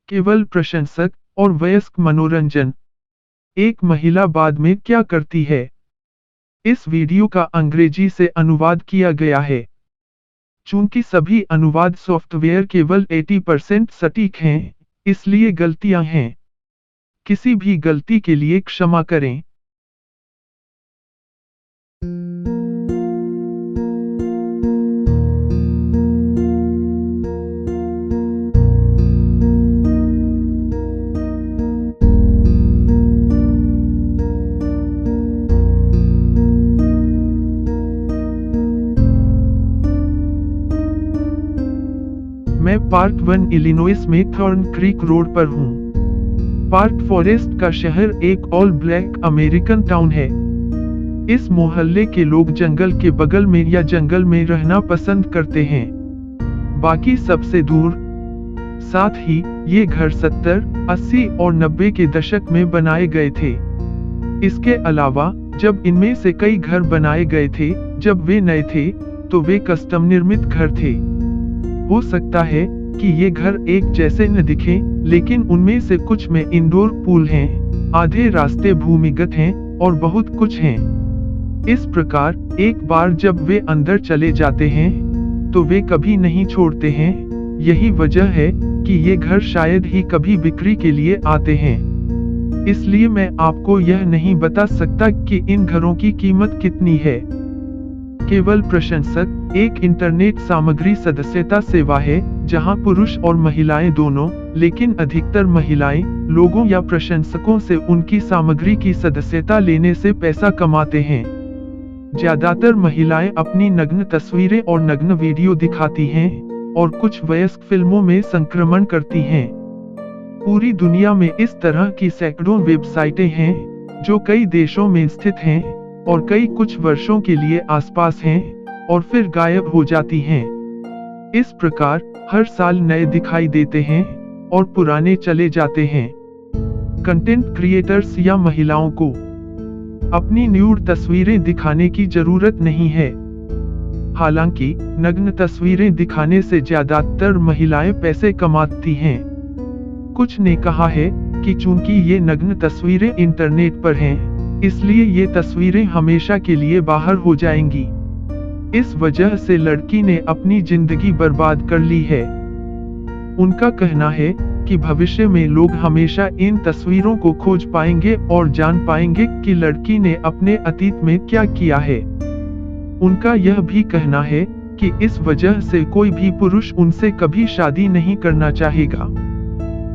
केवल प्रशंसक और वयस्क मनोरंजन। एक महिला बाद में क्या करती है? इस वीडियो का अंग्रेजी से अनुवाद किया गया है। चूंकि सभी अनुवाद सॉफ्टवेयर केवल 80% सटीक हैं, इसलिए गलतियां हैं। किसी भी गलती के लिए क्षमा करें। मैं पार्क 1 इलिनोइस में थॉर्न क्रीक रोड पर हूँ। पार्क फॉरेस्ट का शहर एक ऑल ब्लैक अमेरिकन टाउन है। इस मोहल्ले के लोग जंगल के बगल में या जंगल में रहना पसंद करते हैं, बाकी सबसे दूर। साथ ही ये घर 70, 80 और 90 के दशक में बनाए गए थे। इसके अलावा जब इनमें से कई घर बनाए गए थे जब वे नए थे, तो वे कस्टम निर्मित घर थे। हो सकता है कि ये घर एक जैसे न दिखें, लेकिन उनमें से कुछ में इंडोर पूल हैं, आधे रास्ते भूमिगत हैं और बहुत कुछ हैं। इस प्रकार एक बार जब वे अंदर चले जाते हैं, तो वे कभी नहीं छोड़ते हैं। यही वजह है कि ये घर शायद ही कभी बिक्री के लिए आते हैं। इसलिए मैं आपको यह नहीं बता सकता कि इन घरों की कीमत कितनी है। केवल प्रशंसक एक इंटरनेट सामग्री सदस्यता सेवा है, जहां पुरुष और महिलाएं दोनों, लेकिन अधिकतर महिलाएं, लोगों या प्रशंसकों से उनकी सामग्री की सदस्यता लेने से पैसा कमाते हैं। ज्यादातर महिलाएं अपनी नग्न तस्वीरें और नग्न वीडियो दिखाती हैं, और कुछ वयस्क फिल्मों में संक्रमण करती हैं। पूरी दुनिया में इस तरह की सैकड़ों वेबसाइटें हैं, जो कई देशों में स्थित हैं, और कई कुछ वर्षों के लिए आसपास हैं, और फिर गायब हो जाती हैं। इस प्रकार हर साल नए दिखाई देते हैं, और पुराने चले जाते हैं। कंटेंट क्रिएटर्स या महिलाओं को अपनी न्यूड तस्वीरें दिखाने की जरूरत नहीं है। हालांकि नग्न तस्वीरें दिखाने से ज्यादातर महिलाएं पैसे कमाती हैं। कुछ ने कहा है कि चूंकि ये नग्न तस्वीरें इंटरनेट पर हैं, इसलिए ये तस्वीरें हमेशा के लिए बाहर हो जाएंगी। इस वजह से लड़की ने अपनी जिंदगी बर्बाद कर ली है। उनका कहना है कि भविष्य में लोग हमेशा इन तस्वीरों को खोज पाएंगे और जान पाएंगे कि लड़की ने अपने अतीत में क्या किया है। उनका यह भी कहना है कि इस वजह से कोई भी पुरुष उनसे कभी शादी नहीं करना चाहेगा।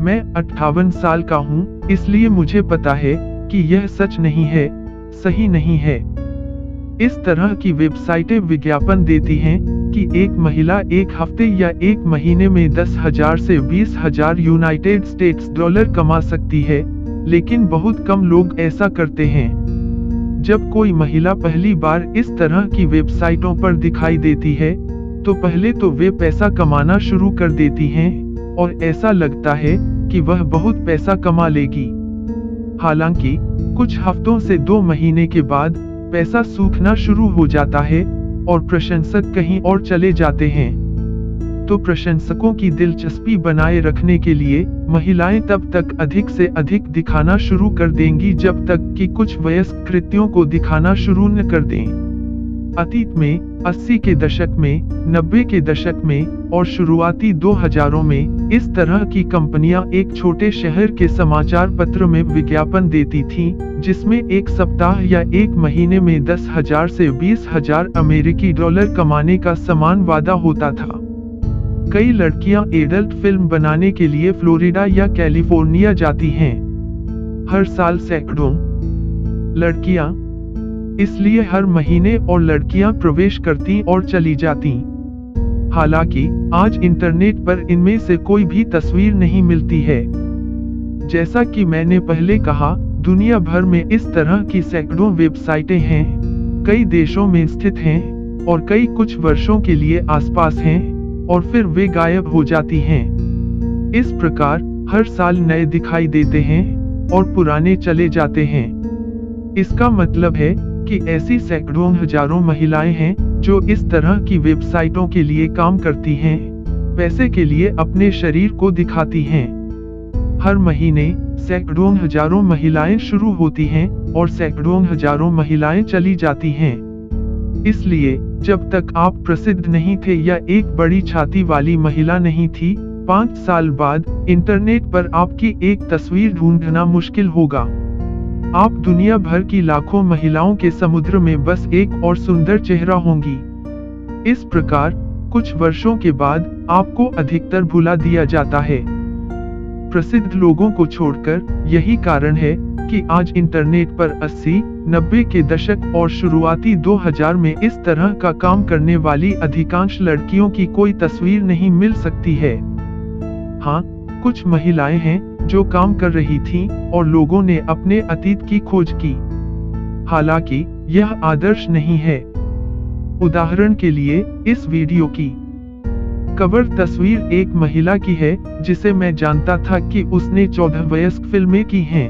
मैं 58 साल का हूँ, इसलिए मुझे पता है कि यह सच नहीं है, सही नहीं है। इस तरह की वेबसाइटें विज्ञापन देती हैं कि एक महिला एक हफ्ते या एक महीने में 10,000 से 20,000 यूनाइटेड स्टेट्स डॉलर कमा सकती है, लेकिन बहुत कम लोग ऐसा करते हैं। जब कोई महिला पहली बार इस तरह की वेबसाइटों पर दिखाई देती है, तो पहले तो वे पैसा कमाना शुरू कर देती हैं, और ऐसा लगता है कि वह बहुत पैसा कमा लेगी। हालांकि कुछ हफ्तों से 2 महीने के बाद पैसा सूखना शुरू हो जाता है, और प्रशंसक कहीं और चले जाते हैं। तो प्रशंसकों की दिलचस्पी बनाए रखने के लिए महिलाएं तब तक अधिक से अधिक दिखाना शुरू कर देंगी जब तक कि कुछ वयस्क कृत्यों को दिखाना शुरू न कर दें। अतीत में 80 के दशक में, 90 के दशक में और शुरुआती 2000 में इस तरह की कंपनियां एक छोटे शहर के समाचार पत्र में विज्ञापन देती थीं, जिसमें एक सप्ताह या एक महीने में 10,000 से 20,000 अमेरिकी डॉलर कमाने का समान वादा होता था। कई लड़कियां एडल्ट फिल्म बनाने के लिए फ्लोरिडा या कैलिफोर्निया जाती हैं। हर साल सैकड़ों लड़कियां, इसलिए हर महीने और लड़कियां प्रवेश करती और चली जाती। हालांकि आज इंटरनेट पर इनमें से कोई भी तस्वीर नहीं मिलती है। जैसा कि मैंने पहले कहा, दुनिया भर में इस तरह की सैकड़ों वेबसाइटें हैं, कई देशों में स्थित हैं, और कई कुछ वर्षों के लिए आसपास हैं, और फिर वे गायब हो जाती हैं। इस प्रकार हर साल नए दिखाई देते हैं, और पुराने चले जाते हैं। इसका मतलब है कि ऐसी सैकड़ों हजारों महिलाएं हैं जो इस तरह की वेबसाइटों के लिए काम करती हैं, पैसे के लिए अपने शरीर को दिखाती हैं। हर महीने सैकड़ों हजारों महिलाएं शुरू होती हैं और सैकड़ों हजारों महिलाएं चली जाती हैं। इसलिए जब तक आप प्रसिद्ध नहीं थे या एक बड़ी छाती वाली महिला नहीं थी, 5 साल बाद इंटरनेट पर आपकी एक तस्वीर ढूंढना मुश्किल होगा। आप दुनिया भर की लाखों महिलाओं के समुद्र में बस एक और सुंदर चेहरा होंगी। इस प्रकार कुछ वर्षों के बाद आपको अधिकतर भुला दिया जाता है। प्रसिद्ध लोगों को छोड़कर यही कारण है कि आज इंटरनेट पर 80, 90 के दशक और शुरुआती 2000 में इस तरह का काम करने वाली अधिकांश लड़कियों की कोई तस्वीर नहीं मिल सकती है। हाँ, कुछ महिलाएं हैं जो काम कर रही थीं और लोगों ने अपने अतीत की खोज की। हालांकि यह आदर्श नहीं है। उदाहरण के लिए इस वीडियो की कवर तस्वीर एक महिला की है जिसे मैं जानता था कि उसने 14 वयस्क फिल्में की हैं।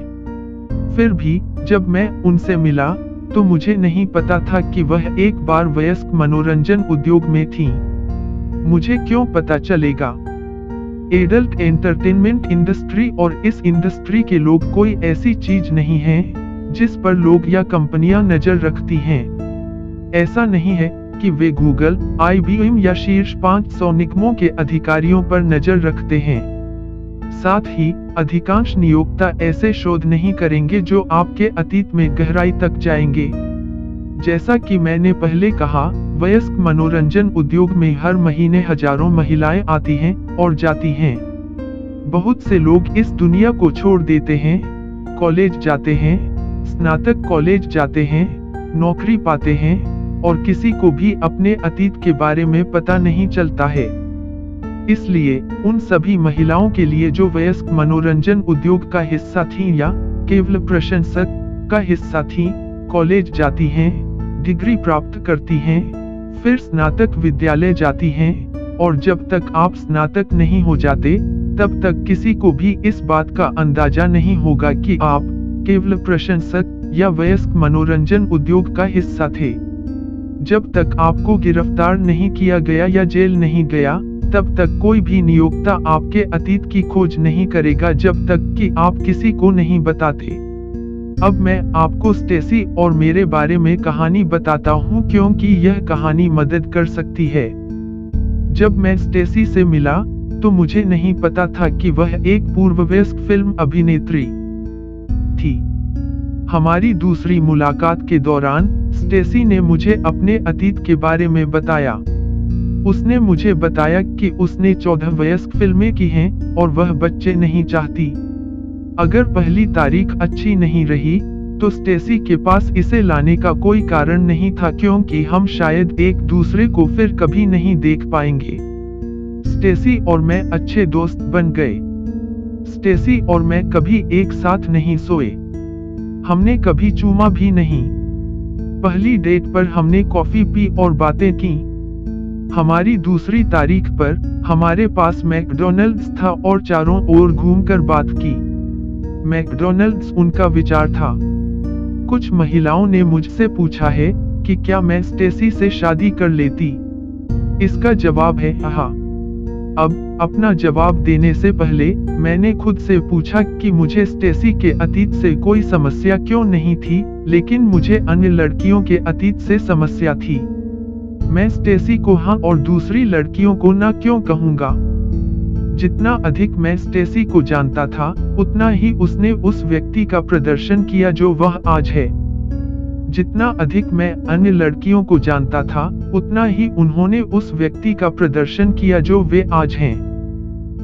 फिर भी जब मैं उनसे मिला तो मुझे नहीं पता था कि वह एक बार वयस्क मनोरंजन उद्योग में थी। मुझे क्यों पता चलेगा? एडल्ट एंटरटेनमेंट इंडस्ट्री और इस इंडस्ट्री के लोग कोई ऐसी चीज नहीं है जिस पर लोग या कंपनियां नजर रखती हैं। ऐसा नहीं है कि वे गूगल, IBM या शीर्ष 500 निगमों के अधिकारियों पर नजर रखते हैं। साथ ही अधिकांश नियोक्ता ऐसे शोध नहीं करेंगे जो आपके अतीत में गहराई तक जाएंगे। जैसा कि मैंने पहले कहा, वयस्क मनोरंजन उद्योग में हर महीने हजारों महिलाएं आती हैं और जाती हैं। बहुत से लोग इस दुनिया को छोड़ देते हैं, कॉलेज जाते हैं, स्नातक कॉलेज जाते हैं, नौकरी पाते हैं और किसी को भी अपने अतीत के बारे में पता नहीं चलता है। इसलिए उन सभी महिलाओं के लिए जो वयस्क मनोरंजन उद्योग का हिस्सा थीं या केवल प्रशंसक का हिस्सा थीं, कॉलेज जाती हैं, डिग्री प्राप्त करती हैं, फिर स्नातक विद्यालय जाती हैं और जब तक आप स्नातक नहीं हो जाते तब तक किसी को भी इस बात का अंदाजा नहीं होगा कि आप केवल प्रशंसक या वयस्क मनोरंजन उद्योग का हिस्सा थे। जब तक आपको गिरफ्तार नहीं किया गया या जेल नहीं गया, तब तक कोई भी नियोक्ता आपके अतीत की खोज नहीं करेगा जब तक कि आप किसी को नहीं बताते। अब मैं आपको स्टेसी और मेरे बारे में कहानी बताता हूँ क्योंकि यह कहानी मदद कर सकती है। जब मैं स्टेसी से मिला तो मुझे नहीं पता था कि वह एक पूर्ववयस्क फिल्म अभिनेत्री थी। हमारी दूसरी मुलाकात के दौरान स्टेसी ने मुझे अपने अतीत के बारे में बताया। उसने मुझे बताया कि उसने 14 वयस्क फिल्में की हैं और वह बच्चे नहीं चाहती। अगर पहली तारीख अच्छी नहीं रही तो स्टेसी के पास इसे लाने का कोई कारण नहीं था क्योंकि हम शायद एक दूसरे को फिर कभी नहीं देख पाएंगे। स्टेसी और मैं अच्छे दोस्त बन गए। स्टेसी और मैं कभी एक साथ नहीं सोए। हमने कभी चूमा भी नहीं। पहली डेट पर हमने कॉफी पी और बातें की। हमारी दूसरी तारीख पर हमारे पास मैकडॉनल्ड्स था और चारों ओर घूमकर बात की। मैकडॉनल्ड्स उनका विचार था। कुछ महिलाओं ने मुझसे पूछा है कि क्या मैं स्टेसी से शादी कर लेती। इसका जवाब है हाँ। अब अपना जवाब देने से पहले मैंने खुद से पूछा कि मुझे स्टेसी के अतीत से कोई समस्या क्यों नहीं थी, लेकिन मुझे अन्य लड़कियों के अतीत से समस्या थी। मैं स्टेसी को हाँ और दूसरी लड़कियों को ना क्यों कहूँगा। जितना अधिक मैं स्टेसी को जानता था, उतना ही उसने उस व्यक्ति का प्रदर्शन किया जो वह आज है। जितना अधिक मैं अन्य लड़कियों को जानता था, उतना ही उन्होंने उस व्यक्ति का प्रदर्शन किया जो वे आज हैं।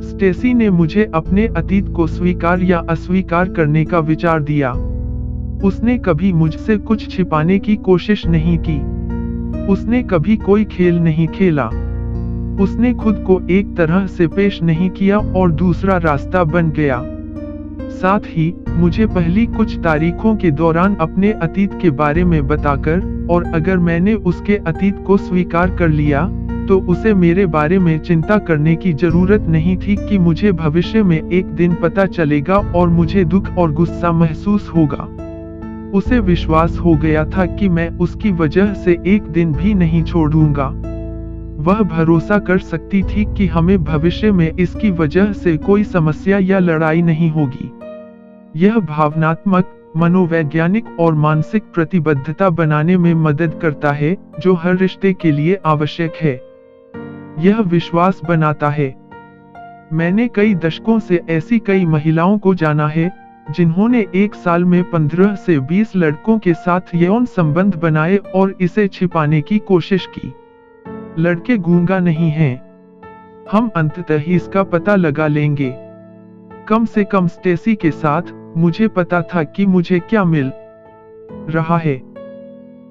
स्टेसी ने मुझे अपने अतीत को स्वीकार या अस्वीकार करने का विचार दिया। उसने कभी मुझसे कुछ छिपाने की कोशिश नहीं की। उसने कभी कोई खेल नहीं खेला। उसने खुद को एक तरह से पेश नहीं किया और दूसरा रास्ता बन गया। साथ ही मुझे पहली कुछ तारीखों के दौरान अपने अतीत के बारे में बताकर, और अगर मैंने उसके अतीत को स्वीकार कर लिया तो उसे मेरे बारे में चिंता करने की जरूरत नहीं थी कि मुझे भविष्य में एक दिन पता चलेगा और मुझे दुख और गुस्सा महसूस होगा। उसे विश्वास हो गया था कि मैं उसकी वजह से एक दिन भी नहीं छोड़ूंगा। वह भरोसा कर सकती थी कि हमें भविष्य में इसकी वजह से कोई समस्या या लड़ाई नहीं होगी। यह भावनात्मक, मनोवैज्ञानिक और मानसिक प्रतिबद्धता बनाने में मदद करता है, जो हर रिश्ते के लिए आवश्यक है। यह विश्वास बनाता है। मैंने कई दशकों से ऐसी कई महिलाओं को जाना है, जिन्होंने एक साल में 15 से 20 लड़कों के साथ यौन संबंध बनाए और इसे छिपाने की कोशिश की। लड़के गूंगा नहीं हैं। हम अंततः इसका पता लगा लेंगे। कम से कम स्टेसी के साथ मुझे पता था कि मुझे क्या मिल रहा है।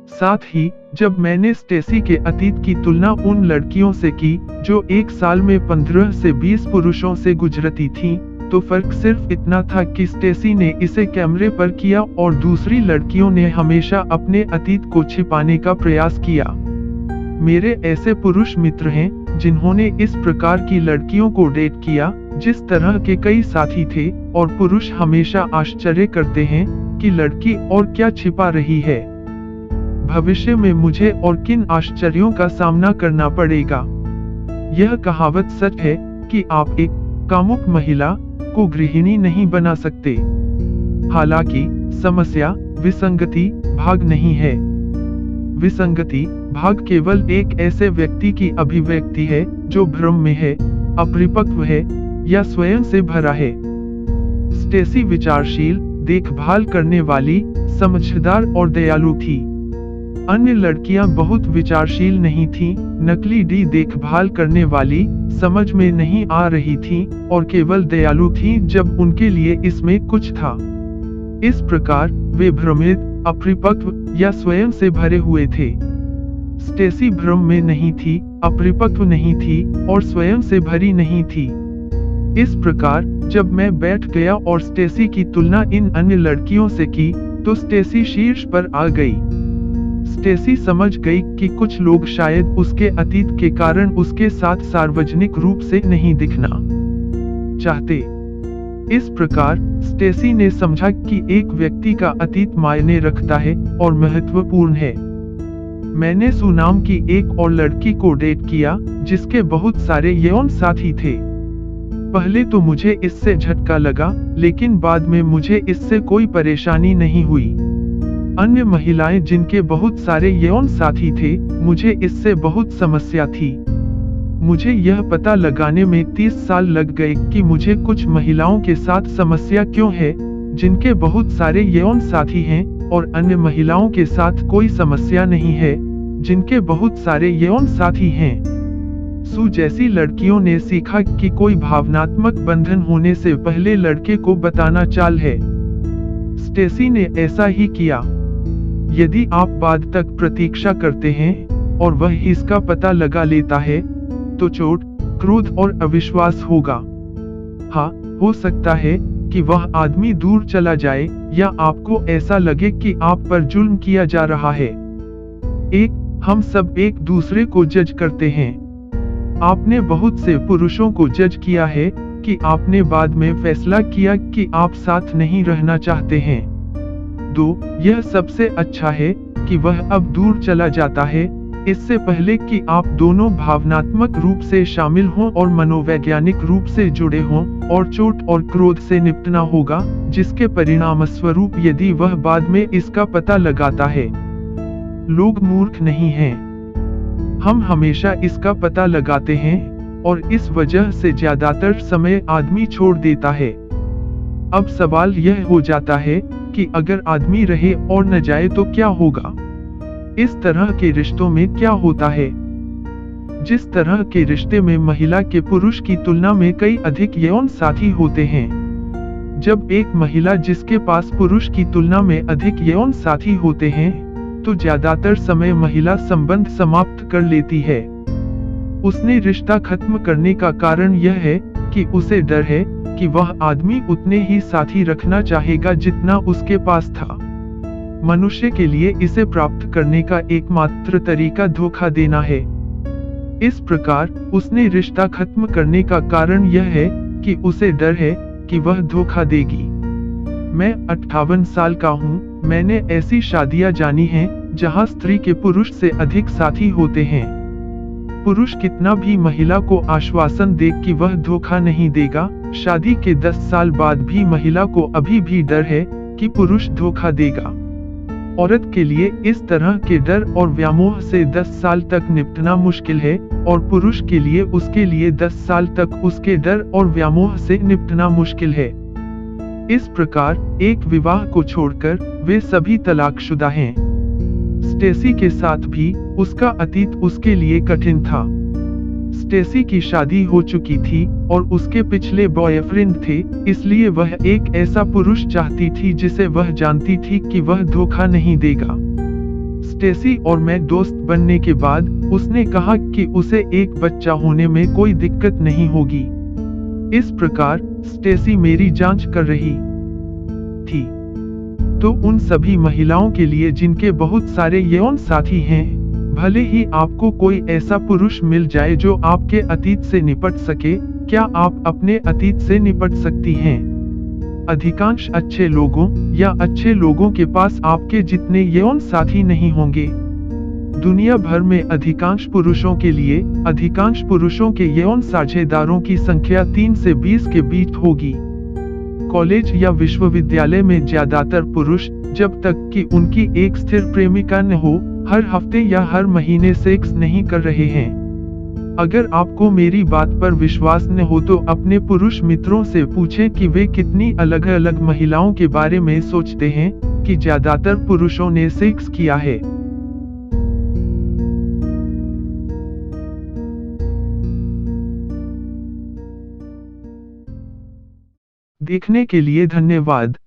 साथ ही जब मैंने स्टेसी के अतीत की तुलना उन लड़कियों से की जो एक साल में 15 से 20 पुरुषों से गुजरती थीं, तो फर्क सिर्फ इतना था कि स्टेसी ने इसे कैमरे पर किया और दूसरी लड़कियों ने हमेशा अपने अतीत को छिपाने का प्रयास किया। मेरे ऐसे पुरुष मित्र हैं जिन्होंने इस प्रकार की लड़कियों को डेट किया, जिस तरह के कई साथी थे, और पुरुष हमेशा आश्चर्य करते हैं कि लड़की और क्या छिपा रही है। भविष्य में मुझे और किन आश्चर्यों का सामना करना पड़ेगा। यह कहावत सच है कि आप एक कामुक महिला को गृहिणी नहीं बना सकते। हालांकि समस्या विसंगति भाग नहीं है। विसंगति भाग केवल एक ऐसे व्यक्ति की अभिव्यक्ति है जो भ्रम में है, अपरिपक्व है या स्वयं से भरा है। स्टेसी विचारशील, देखभाल करने वाली, समझदार और दयालु थी। अन्य लड़कियां बहुत विचारशील नहीं थीं, नकली देखभाल करने वाली, समझ में नहीं आ रही थीं, और केवल दयालु थीं जब उनके लिए इसमें कुछ था। इस प्रकार वे भ्रमित, अपरिपक्व या स्वयं से भरे हुए थे। स्टेसी भ्रम में नहीं थी, अपरिपक्व नहीं थी और स्वयं से भरी नहीं थी। इस प्रकार जब मैं बैठ गया और स्टेसी की तुलना इन अन्य लड़कियों से की, तो स्टेसी शीर्ष पर आ गई। स्टेसी समझ गई कि कुछ लोग शायद उसके अतीत के कारण उसके साथ सार्वजनिक रूप से नहीं दिखना चाहते। इस प्रकार स्टेसी ने समझा कि एक व्यक्ति का अतीत मायने रखता है और महत्वपूर्ण है। मैंने सू नाम की एक और लड़की को डेट किया, जिसके बहुत सारे यौन साथी थे। पहले तो मुझे इससे झटका लगा, लेकिन बाद में मुझे इससे कोई परेशानी नहीं हुई। अन्य महिलाएं जिनके बहुत सारे यौन साथी थे, मुझे इससे बहुत समस्या थी। मुझे यह पता लगाने में 30 साल लग गए कि मुझे कुछ महिलाओं के साथ समस्या क्यों है, जिनके बहुत सारे यौन साथी हैं, और अन्य महिलाओं के साथ कोई समस्या नहीं है, जिनके बहुत सारे यौन साथी हैं। सू जैसी लड़कियों ने सीखा कि कोई भावनात्मक बंधन होने से पहले लड़के को बताना चाल है। स्टेसी ने ऐसा ही किया। यदि आप बाद तक प्रतीक्षा करते हैं और वह इसका पता लगा लेता है, तो चोट, क्रोध और अविश्वास होगा। हाँ, हो सकता है कि वह आदमी दूर चला जाए या आपको ऐसा लगे कि आप पर जुल्म किया जा रहा है। हम सब एक दूसरे को जज करते हैं। आपने बहुत से पुरुषों को जज किया है कि आपने बाद में फैसला किया कि आप साथ नहीं रहना चाहते हैं। यह सबसे अच्छा है कि वह अब दूर चला जाता है, इससे पहले कि आप दोनों भावनात्मक रूप से शामिल हों और मनोवैज्ञानिक रूप से जुड़े हों, और चोट और क्रोध से निपटना होगा, जिसके परिणामस्वरूप यदि वह बाद में इसका पता लगाता है। लोग मूर्ख नहीं हैं। हम हमेशा इसका पता लगाते हैं, और इस वजह से ज्यादातर समय आदमी छोड़ देता है। अब सवाल यह हो जाता है कि अगर आदमी रहे और न जाए तो क्या होगा? इस तरह के रिश्तों में क्या होता है? जिस तरह के रिश्ते में महिला के पुरुष की तुलना में कई अधिक यौन साथी होते हैं। जब एक महिला जिसके पास पुरुष की तुलना में अधिक यौन साथी होते हैं, तो ज्यादातर समय महिला संबंध समाप्त कर लेती है। उसने रिश्ता खत्म करने का कारण यह है कि उसे डर है कि वह आदमी उतने ही साथी रखना चाहेगा जितना उसके पास था। मनुष्य के लिए इसे प्राप्त करने का एकमात्र तरीका धोखा देना है। इस प्रकार उसने रिश्ता खत्म करने का कारण यह है कि उसे डर है कि वह धोखा देगी। मैं 58 साल का हूँ। मैंने ऐसी शादियां जानी हैं जहां स्त्री के पुरुष से अधिक साथी होते हैं। पुरुष कितना भी महिला को आश्वासन दे कि वह धोखा नहीं देगा, शादी के 10 साल बाद भी महिला को अभी भी डर है कि पुरुष धोखा देगा। औरत के लिए इस तरह के डर और व्यामोह से 10 साल तक निपटना मुश्किल है, और पुरुष के लिए उसके लिए 10 साल तक उसके डर और व्यामोह से निपटना मुश्किल है। इस प्रकार एक विवाह को छोड़कर वे सभी तलाकशुदा हैं। स्टेसी के साथ भी उसका अतीत उसके लिए कठिन था। स्टेसी की शादी हो चुकी थी और उसके पिछले बॉयफ्रेंड थे, इसलिए वह एक ऐसा पुरुष चाहती थी जिसे वह जानती थी कि वह धोखा नहीं देगा। स्टेसी और मैं दोस्त बनने के बाद उसने कहा कि उसे एक बच्चा होने में कोई दिक्कत नहीं होगी। इस प्रकार स्टेसी मेरी जांच कर रही थी। तो उन सभी महिलाओं के लिए जिनके बहुत सारे यौन साथी हैं, भले ही आपको कोई ऐसा पुरुष मिल जाए जो आपके अतीत से निपट सके, क्या आप अपने अतीत से निपट सकती हैं? अधिकांश अच्छे लोगों या अच्छे लोगों के पास आपके जितने यौन साथी नहीं होंगे। दुनिया भर में अधिकांश पुरुषों के लिए अधिकांश पुरुषों के यौन साझेदारों की संख्या 3 से 20 के बीच होगी। कॉलेज या विश्वविद्यालय में ज्यादातर पुरुष, जब तक कि उनकी एक स्थिर प्रेमिका न हो, हर हफ्ते या हर महीने सेक्स नहीं कर रहे हैं। अगर आपको मेरी बात पर विश्वास न हो तो अपने पुरुष मित्रों से पूछें कि वे कितनी अलग अलग महिलाओं के बारे में सोचते हैं कि ज्यादातर पुरुषों ने सेक्स किया है। देखने के लिए धन्यवाद।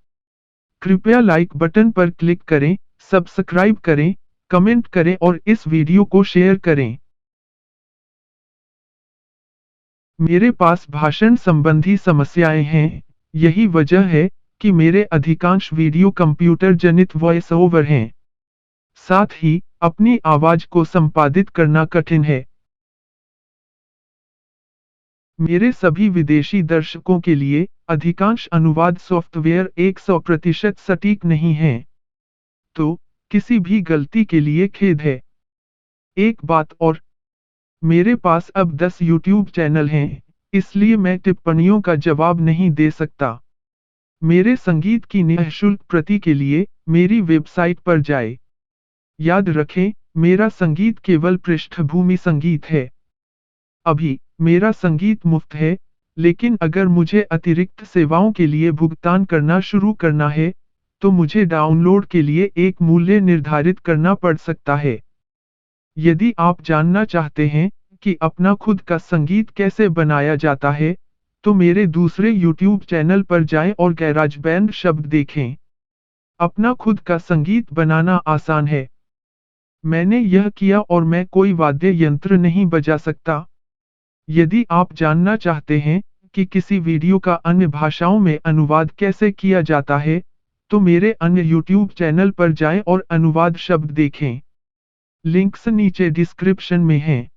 कृपया लाइक बटन पर क्लिक करें, सब्सक्राइब करें, कमेंट करें और इस वीडियो को शेयर करें। मेरे पास भाषण संबंधी समस्याएं हैं, यही वजह है कि मेरे अधिकांश वीडियो कंप्यूटर जनित वॉइस ओवर हैं। साथ ही अपनी आवाज को संपादित करना कठिन है। मेरे सभी विदेशी दर्शकों के लिए अधिकांश अनुवाद सॉफ्टवेयर 100% सटीक नहीं है, तो किसी भी गलती के लिए खेद है। एक बात और, मेरे पास अब 10 YouTube चैनल हैं, इसलिए मैं टिप्पणियों का जवाब नहीं दे सकता। मेरे संगीत की निःशुल्क प्रति के लिए मेरी वेबसाइट पर जाएं। याद रखें, मेरा संगीत केवल पृष्ठभूमि संगीत है। अभी मेरा संगीत मुफ्त है, लेकिन अगर मुझे अतिरिक्त सेवाओं के लिए भुगतान करना शुरू करना है, तो मुझे डाउनलोड के लिए एक मूल्य निर्धारित करना पड़ सकता है। यदि आप जानना चाहते हैं कि अपना खुद का संगीत कैसे बनाया जाता है, तो मेरे दूसरे YouTube चैनल पर जाएं और गैराजबैंड शब्द देखें। अपना खुद का संगीत बनाना आसान है। मैंने यह किया और मैं कोई वाद्य यंत्र नहीं बजा सकता। यदि आप जानना चाहते हैं कि किसी वीडियो का अन्य भाषाओं में अनुवाद कैसे किया जाता है, तो मेरे अन्य YouTube चैनल पर जाएं और अनुवाद शब्द देखें। लिंक्स नीचे डिस्क्रिप्शन में हैं।